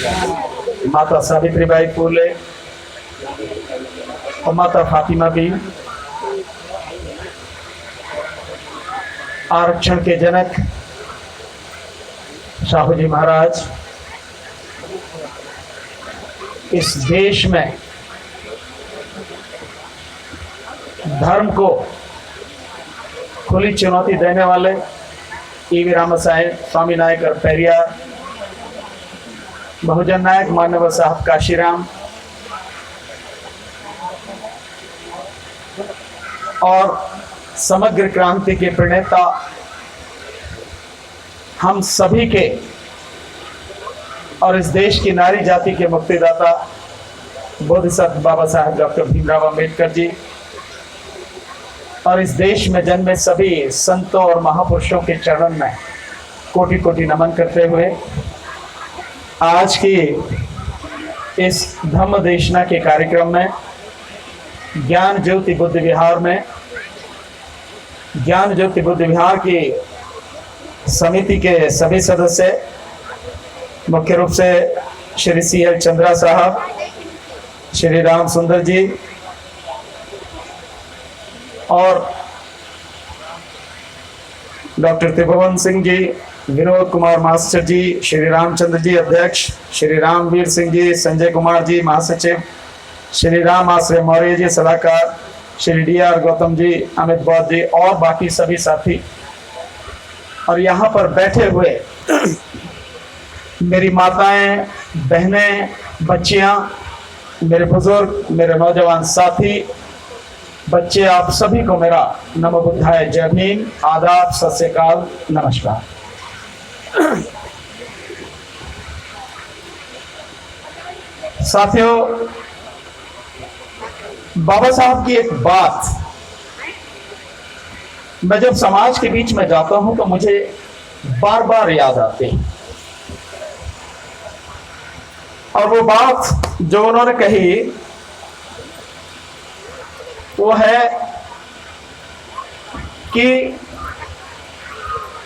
माता सावित्रीबाई फूले और माता फातिमा भी, आरक्षण के जनक शाहू जी महाराज, इस देश में धर्म को खुली चुनौती देने वाले ईवी रामसाई, स्वामी नायक और पेरियार, बहुजन नायक मानव साहब काशीराम और समग्र क्रांति के प्रणेता, हम सभी के और इस देश की नारी जाति के मुक्तिदाता बोधिसत्व बाबा साहब डॉक्टर भीमराव अंबेडकर जी और इस देश में जन्मे सभी संतों और महापुरुषों के चरण में कोटि कोटि नमन करते हुए आज की इस धम्म देशना के कार्यक्रम में ज्ञान ज्योति बुद्ध विहार में, ज्ञान ज्योति बुद्ध विहार की समिति के सभी सदस्य, मुख्य रूप से श्री CL चंद्रा साहब, श्री राम सुंदर जी और डॉक्टर त्रिभुवन सिंह जी, विनोद कुमार मास्टर जी, श्री रामचंद्र जी अध्यक्ष, श्री रामवीर सिंह जी, संजय कुमार जी महासचिव, श्री राम आश्रय मौर्य जी सलाहकार, श्री DR गौतम जी, अमित बौद्ध जी और बाकी सभी साथी, और यहाँ पर बैठे हुए मेरी माताएं, बहनें, बच्चियां, मेरे बुजुर्ग, मेरे नौजवान साथी, बच्चे, आप सभी को मेरा नमो बुद्धाय, जय भीम, आदाब, सत श्री अकाल, नमस्कार। साथियों, बाबा साहब की एक बात मैं जब समाज के बीच में जाता हूं तो मुझे बार बार याद आती है, और वो बात जो उन्होंने कही वो है कि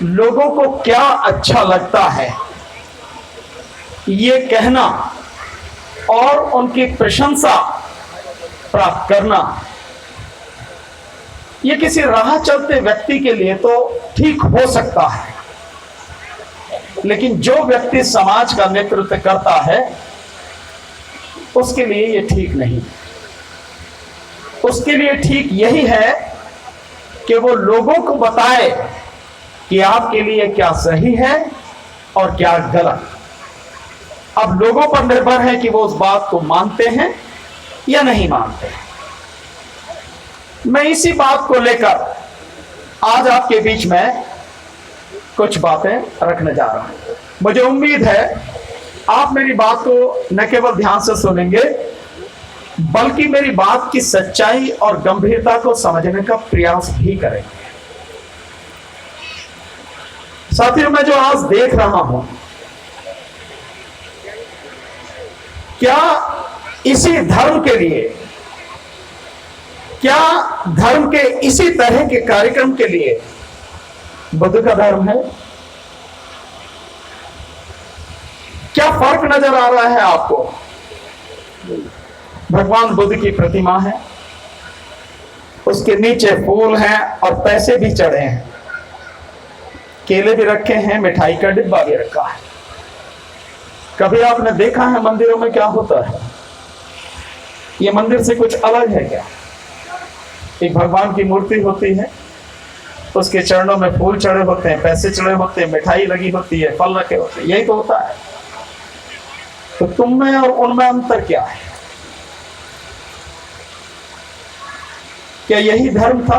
लोगों को क्या अच्छा लगता है ये कहना और उनकी प्रशंसा प्राप्त करना, ये किसी राह चलते व्यक्ति के लिए तो ठीक हो सकता है, लेकिन जो व्यक्ति समाज का नेतृत्व करता है उसके लिए ये ठीक नहीं। उसके लिए ठीक यही है कि वो लोगों को बताए कि आपके लिए क्या सही है और क्या गलत। अब लोगों पर निर्भर है कि वो उस बात को मानते हैं या नहीं मानते। मैं इसी बात को लेकर आज आपके बीच में कुछ बातें रखने जा रहा हूं। मुझे उम्मीद है आप मेरी बात को न केवल ध्यान से सुनेंगे बल्कि मेरी बात की सच्चाई और गंभीरता को समझने का प्रयास भी करेंगे। साथियों, मैं जो आज देख रहा हूं, क्या इसी धर्म के लिए, क्या धर्म के इसी तरह के कार्यक्रम के लिए बुद्ध का धर्म है? क्या फर्क नजर आ रहा है आपको? भगवान बुद्ध की प्रतिमा है, उसके नीचे फूल हैं और पैसे भी चढ़े हैं, केले भी रखे हैं, मिठाई का डिब्बा भी रखा है। कभी आपने देखा है मंदिरों में क्या होता है? ये मंदिर से कुछ अलग है क्या? एक भगवान की मूर्ति होती है, उसके चरणों में फूल चढ़े होते हैं, पैसे चढ़े होते हैं, मिठाई लगी होती है, फल रखे होते हैं, यही तो होता है। तो तुम में और उनमें अंतर क्या है? क्या यही धर्म था?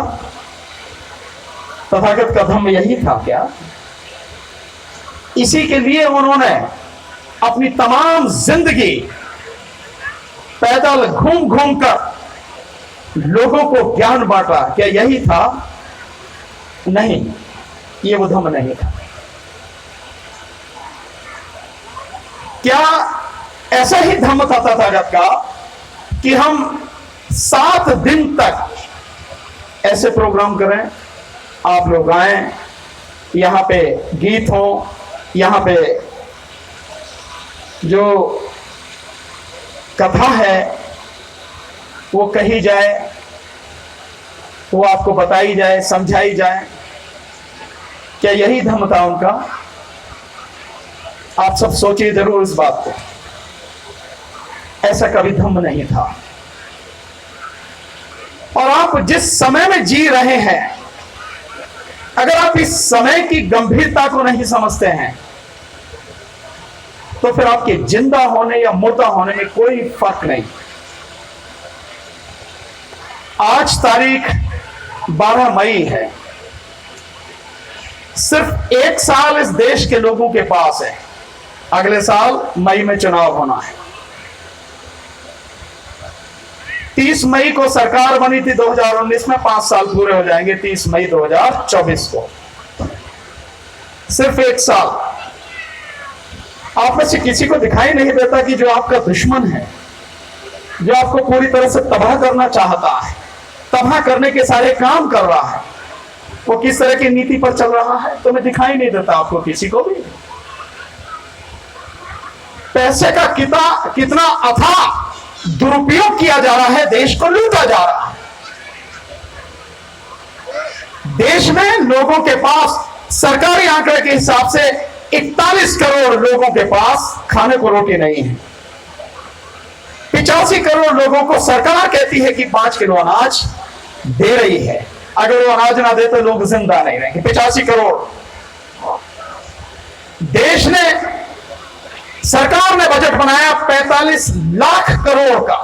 तथागत का धर्म यही था क्या? इसी के लिए उन्होंने अपनी तमाम जिंदगी पैदल घूम घूम कर लोगों को ज्ञान बांटा। क्या यही था? नहीं, ये वो धर्म नहीं था। क्या ऐसा ही धर्म था तथागत का कि हम 7 दिन तक ऐसे प्रोग्राम करें, आप लोग आए, यहां पे गीत हो, यहां पे जो कथा है वो कही जाए, वो आपको बताई जाए, समझाई जाए, क्या यही धर्म था उनका? आप सब सोचिए जरूर इस बात को। ऐसा कभी धर्म नहीं था। और आप जिस समय में जी रहे हैं, अगर आप इस समय की गंभीरता को नहीं समझते हैं तो फिर आपके जिंदा होने या मुर्दा होने में कोई फर्क नहीं। आज तारीख 12 मई है। सिर्फ 1 साल इस देश के लोगों के पास है। अगले साल मई में चुनाव होना है। 30 मई को सरकार बनी थी 2019 में, 5 साल पूरे हो जाएंगे 30 मई 2024 को। सिर्फ 1 साल। आप में से किसी को दिखाई नहीं देता कि जो आपका दुश्मन है, जो आपको पूरी तरह से तबाह करना चाहता है, तबाह करने के सारे काम कर रहा है, वो किस तरह की नीति पर चल रहा है? तुम्हें दिखाई नहीं देता आपको किसी को भी? पैसे का कितना अथाह दुरुपयोग किया जा रहा है, देश को लूटा जा रहा है। देश में लोगों के पास सरकारी आंकड़े के हिसाब से 41 करोड़ लोगों के पास खाने को रोटी नहीं है। 85 करोड़ लोगों को सरकार कहती है कि 5 किलो अनाज दे रही है। अगर वो अनाज ना दे तो लोग जिंदा नहीं रहेंगे। 85 करोड़। देश ने, सरकार ने बजट बनाया 45 लाख करोड़ का।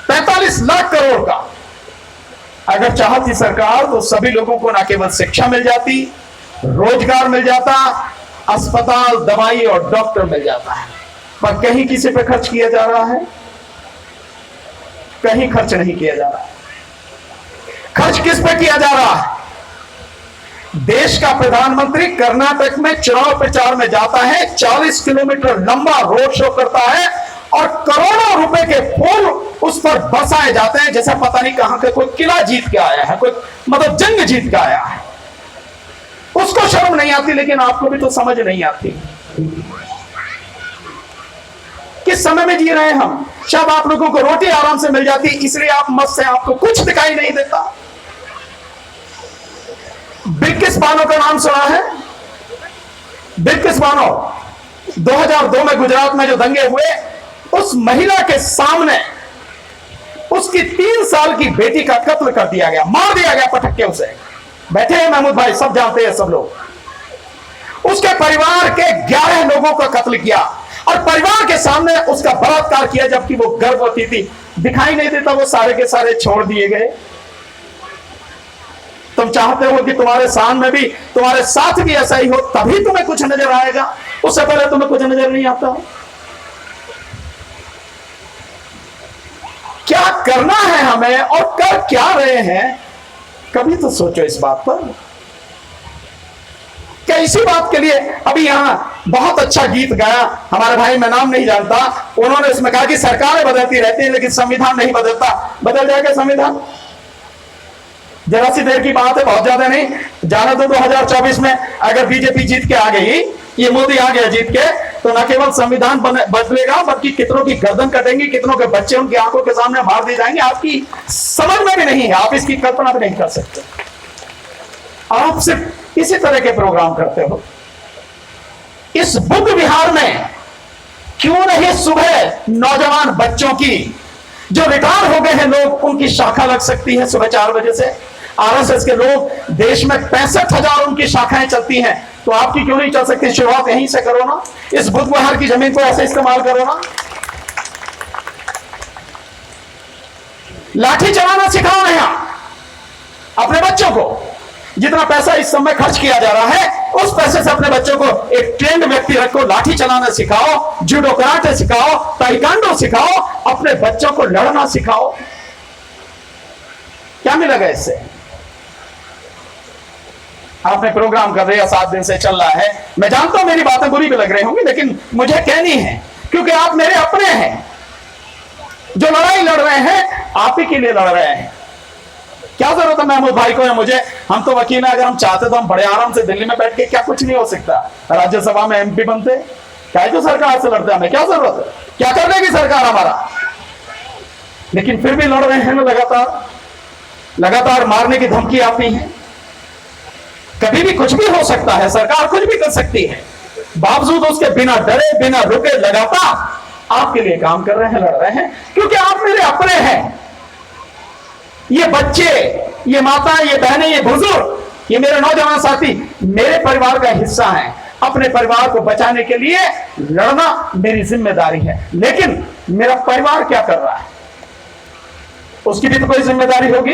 45 लाख करोड़ का। अगर चाहती सरकार तो सभी लोगों को न केवल शिक्षा मिल जाती, रोजगार मिल जाता, अस्पताल, दवाई और डॉक्टर मिल जाता है। पर कहीं किसी पे खर्च किया जा रहा है? कहीं खर्च नहीं किया जा रहा है। खर्च किस पे किया जा रहा है? देश का प्रधानमंत्री कर्नाटक में चुनाव प्रचार में जाता है, 40 किलोमीटर लंबा रोड शो करता है और करोड़ों रुपए के फूल उस पर बरसाए जाते हैं जैसे पता नहीं कहां का कोई किला जीत के आया है, कोई मतलब जंग जीत के आया है। उसको शर्म नहीं आती, लेकिन आपको भी तो समझ नहीं आती। किस समय में जी रहे हैं हम? शायद आप लोगों को रोटी आराम से मिल जाती, इसलिए आप मस्त हैं, आपको कुछ दिखाई नहीं देता। बिल्किस बानो का नाम सुना है? बिल्किस बानो 2002 में गुजरात में जो दंगे हुए, उस महिला के सामने उसकी 3 साल की बेटी का कत्ल कर दिया गया, मार दिया गया पटक के उसे। बैठे हैं महमूद भाई, सब जानते हैं सब लोग। उसके परिवार के 11 लोगों का कत्ल किया और परिवार के सामने उसका बलात्कार किया जबकि वो गर्भवती थी। दिखाई नहीं देता? वो सारे के सारे छोड़ दिए गए। तुम चाहते हो कि तुम्हारे सामने भी, तुम्हारे साथ भी ऐसा ही हो, तभी तुम्हें कुछ नजर आएगा, उससे पहले तुम्हें कुछ नजर नहीं आता। क्या करना है हमें और कर क्या रहे हैं, कभी तो सोचो इस बात पर। क्या इसी बात के लिए अभी यहां बहुत अच्छा गीत गाया हमारे भाई, मैं नाम नहीं जानता, उन्होंने इसमें कहा कि सरकारें बदलती रहती हैं लेकिन संविधान नहीं बदलता। बदल जाएगा संविधान? जरा सी देर की बात है, बहुत ज्यादा नहीं। जाना तो 2024 में अगर बीजेपी जीत के आ गई, ये मोदी आ गया जीत के, तो न केवल संविधान बदलेगा बल्कि कितनों की गर्दन कटेंगी, कितनों के बच्चे उनकी आंखों के सामने मार दिए जाएंगे। आपकी समझ में भी नहीं है, आप इसकी कल्पना भी नहीं कर सकते। आप सिर्फ इसी तरह के प्रोग्राम करते हो। इस बुद्ध विहार में क्यों नहीं सुबह नौजवान बच्चों की, जो रिटायर हो गए हैं लोग, उनकी शाखा लग सकती है सुबह 4 बजे से। आरएसएस के लोग, देश में 65,000 उनकी शाखाएं चलती हैं, तो आपकी क्यों नहीं चल सकती? शुरुआत यहीं से करो ना, इस बुद्ध विहार की जमीन को ऐसे इस्तेमाल करो ना। लाठी चलाना सिखाओ ना अपने बच्चों को। जितना पैसा इस समय खर्च किया जा रहा है, उस पैसे से अपने बच्चों को एक ट्रेंड व्यक्ति रखो, लाठी चलाना सिखाओ, जूडो कराटे सिखाओ, ताइक्वांडो सिखाओ, अपने बच्चों को लड़ना सिखाओ। क्या मिलेगा इससे? आपने प्रोग्राम कर रहे हैं, 7 दिन से चल रहा है। मैं जानता हूं मेरी बातें बुरी भी लग रही होंगी, लेकिन मुझे कहनी है क्योंकि आप मेरे अपने हैं। जो लड़ाई लड़ रहे हैं आप ही के लिए लड़ रहे हैं। क्या जरूरत है महमूद भाई को या मुझे? हम तो वकील हैं, अगर हम चाहते तो हम बड़े आराम से दिल्ली में बैठ के, क्या कुछ नहीं हो सकता, राज्यसभा में एमपी बनते। क्या तो सरकार से लड़ते, हमें क्या जरूरत है, क्या कर देगी सरकार हमारा। लेकिन फिर भी लड़ रहे हैं ना, लगातार मारने की धमकी आती है। कभी भी कुछ भी हो सकता है, सरकार कुछ भी कर सकती है, बावजूद उसके बिना डरे बिना रुके लगातार आपके लिए काम कर रहे हैं, लड़ रहे हैं, क्योंकि आप मेरे अपने हैं। ये बच्चे, ये माता, ये बहनें, ये बुजुर्ग, ये मेरे नौजवान साथी मेरे परिवार का हिस्सा हैं। अपने परिवार को बचाने के लिए लड़ना मेरी जिम्मेदारी है। लेकिन मेरा परिवार क्या कर रहा है, उसकी भी तो कोई जिम्मेदारी होगी।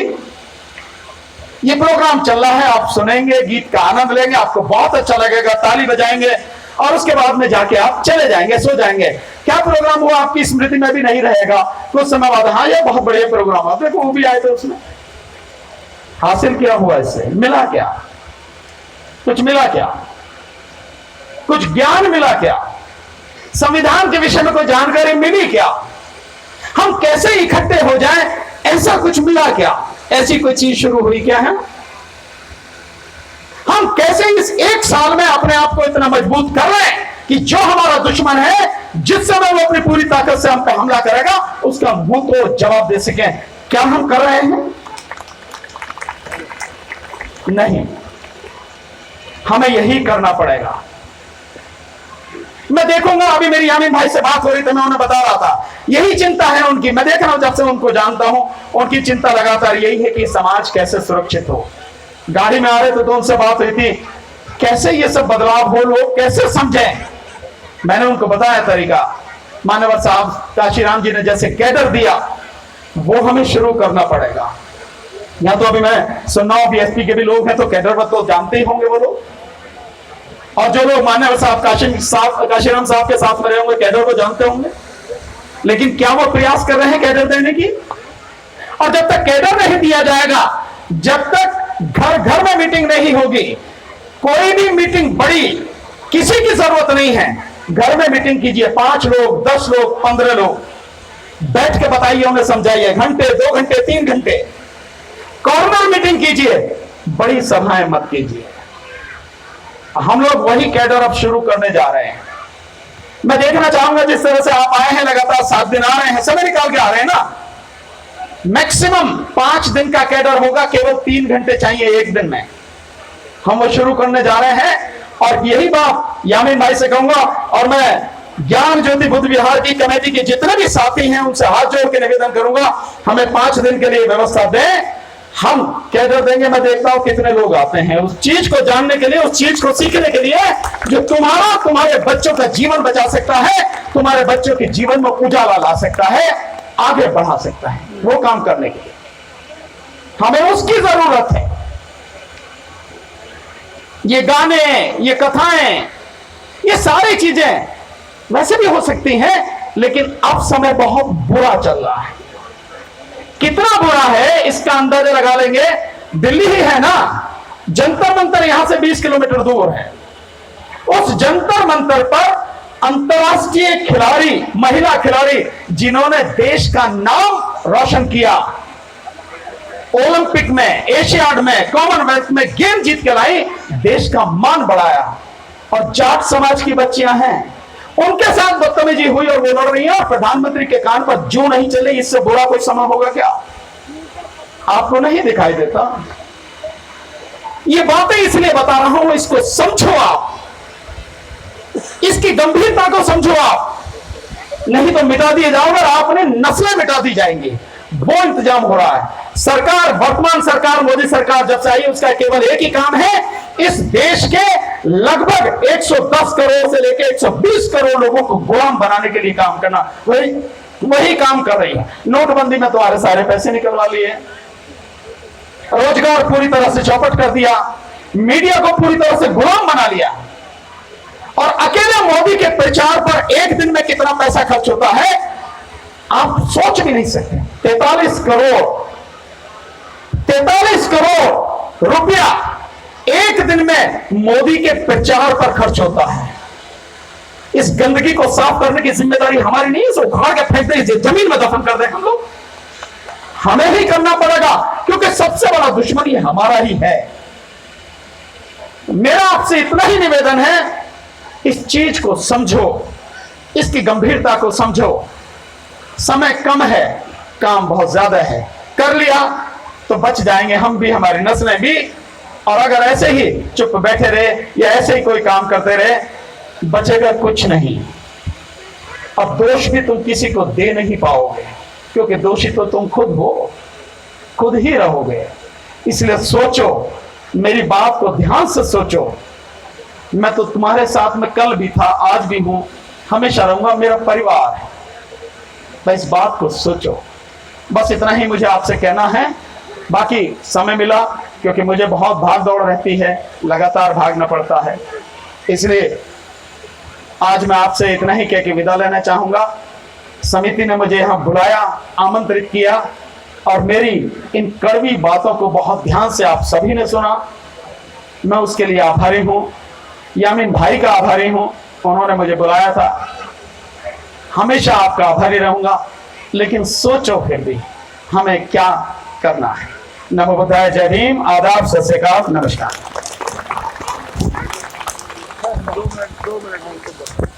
ये प्रोग्राम चल रहा है, आप सुनेंगे, गीत का आनंद लेंगे, आपको बहुत अच्छा लगेगा, ताली बजाएंगे और उसके बाद में जाके आप चले जाएंगे, सो जाएंगे। क्या प्रोग्राम हुआ आपकी स्मृति में भी नहीं रहेगा। कुछ समय बाद हाँ ये बहुत बढ़िया प्रोग्राम हुआ, देखो वो भी आए थे, उसमें हासिल क्या हुआ, इससे मिला क्या, कुछ मिला क्या, कुछ ज्ञान मिला क्या, संविधान के विषय में कोई जानकारी मिली क्या, हम कैसे इकट्ठे हो जाएं, ऐसा कुछ मिला क्या, ऐसी कोई चीज शुरू हुई क्या है। हम कैसे इस एक साल में अपने आप को इतना मजबूत कर रहे हैं कि जो हमारा दुश्मन है, जिस समय वो अपनी पूरी ताकत से हम पे हमला करेगा, उसका मुंह तो जवाब दे सके। क्या हम कर रहे हैं? नहीं, हमें यही करना पड़ेगा। मैं देखूंगा, अभी मेरी यामीन भाई से बात हो रही थी, मैं उन्हें बता रहा था, यही चिंता है उनकी। मैं देख रहा हूं, जब से उनको जानता हूं, उनकी चिंता लगातार यही है कि समाज कैसे सुरक्षित हो। गाड़ी में आ रहे थे तो उनसे बात हुई थी, कैसे ये सब बदलाव हो, लोग कैसे समझें। मैंने उनको बताया तरीका, मान्यवर साहब काशीराम जी ने जैसे कैडर दिया, वो हमें शुरू करना पड़ेगा। या तो अभी मैं सुन रहा हूं बीएसपी के भी लोग हैं, तो कैडर तो जानते ही होंगे वो लोग, और जो लोग मान्यवर साहब काशीराम साहब के साथ में रहे होंगे, कैडर को जानते होंगे। लेकिन क्या वो प्रयास कर रहे हैं कैडर देने की? और जब तक कैडर नहीं दिया जाएगा, जब तक घर घर में मीटिंग नहीं होगी, कोई भी मीटिंग बड़ी किसी की जरूरत नहीं है। घर में मीटिंग कीजिए, 5 लोग, 10 लोग, 15 लोग बैठ के बताइए, उन्हें समझाइए, घंटे, 2 घंटे, 3 घंटे। कॉर्नर मीटिंग कीजिए, बड़ी सभाएं मत कीजिए। हम लोग वही कैडर अब शुरू करने जा रहे हैं। मैं देखना चाहूंगा, जिस तरह से आप आए हैं, लगातार 7 दिन आ रहे हैं, समय निकाल के आ रहे हैं ना, मैक्सिमम 5 दिन का कैडर होगा, केवल 3 घंटे चाहिए एक दिन में। हम वो शुरू करने जा रहे हैं, और यही बात यामीन भाई से कहूंगा, और मैं ज्ञान ज्योति बुद्ध विहार की कमेटी के जितने भी साथी हैं उनसे हाथ जोड़ के निवेदन करूंगा, हमें 5 दिन के लिए व्यवस्था दें। हम कैडर देंगे, मैं देखता हूं कितने लोग आते हैं उस चीज को जानने के लिए, उस चीज को सीखने के लिए जो तुम्हारे बच्चों का जीवन बचा सकता है, तुम्हारे बच्चों के जीवन में उजाला ला सकता है, आगे बढ़ा सकता है। वो काम करने के लिए हमें उसकी जरूरत है। ये गाने, ये कथाएं, ये सारी चीजें वैसे भी हो सकती हैं, लेकिन अब समय बहुत बुरा चल रहा है। कितना बुरा है इसका अंदाजा लगा लेंगे। दिल्ली ही है ना, जंतर मंतर यहां से 20 किलोमीटर दूर है। उस जंतर मंतर पर अंतरराष्ट्रीय खिलाड़ी, महिला खिलाड़ी, जिन्होंने देश का नाम रोशन किया, ओलंपिक में, एशियाड में, कॉमनवेल्थ में गेम जीत के लाई, देश का मान बढ़ाया, और जाट समाज की बच्चियां हैं, उनके साथ बदतमीजी हुई और वो लड़ रही है, और प्रधानमंत्री के कान पर जू नहीं चले। इससे बुरा कोई समय होगा क्या? आपको नहीं दिखाई देता? ये बातें इसलिए बता रहा हूं, इसको समझो आप, इसकी गंभीरता को समझो आप, नहीं तो मिटा दिए जाओगे, आपने नस्लें मिटा दी जाएंगी। वो इंतजाम हो रहा है। सरकार, वर्तमान सरकार, मोदी सरकार जब से आई, उसका केवल एक ही काम है, इस देश के लगभग 110 करोड़ से लेकर 120 करोड़ लोगों को गुलाम बनाने के लिए काम करना। वही काम कर रही है। नोटबंदी में तुम्हारे सारे पैसे निकलवा लिए, रोजगार पूरी तरह से चौपट कर दिया, मीडिया को पूरी तरह से गुलाम बना लिया, और अकेले मोदी के प्रचार पर एक दिन में कितना पैसा खर्च होता है आप सोच भी नहीं सकते। 43 करोड़ रुपया एक दिन में मोदी के प्रचार पर खर्च होता है। इस गंदगी को साफ करने की जिम्मेदारी हमारी नहीं है, इसे उखाड़ के फेंक दे, जमीन में दफन कर दे हम लोग। हमें ही करना पड़ेगा, क्योंकि सबसे बड़ा दुश्मन ये हमारा ही है। मेरा आपसे इतना ही निवेदन है, इस चीज को समझो। इसकी गंभीरता को समझो। समय कम है, काम बहुत ज्यादा है। कर लिया तो बच जाएंगे हम भी, हमारी नस्लें भी। और अगर ऐसे ही चुप बैठे रहे या ऐसे ही कोई काम करते रहे, बचेगा कुछ नहीं। अब दोष भी तुम किसी को दे नहीं पाओगे, क्योंकि दोषी तो तुम खुद हो, खुद ही रहोगे। इसलिए सोचो, मेरी बात को ध्यान से सोचो। मैं तो तुम्हारे साथ में कल भी था, आज भी हूं, हमेशा रहूंगा, मेरा परिवार है। बस इस बात को सोचो। बस इतना ही मुझे आपसे कहना है। बाकी समय मिला, क्योंकि मुझे बहुत भाग दौड़ रहती है, लगातार भागना पड़ता है, इसलिए आज मैं आपसे इतना ही कह के विदा लेना चाहूंगा। समिति ने मुझे यहाँ बुलाया, आमंत्रित किया, और मेरी इन कड़वी बातों को बहुत ध्यान से आप सभी ने सुना। मैं उसके लिए आभारी हूँ। यामीन भाई का आभारी हूँ, उन्होंने मुझे बुलाया था। हमेशा आपका आभारी रहूंगा। लेकिन सोचो फिर भी हमें क्या करना है। नमो बुद्धाय, जय भीम, आदाब, सत श्री अकाल, नमस्कार। 2 मिनट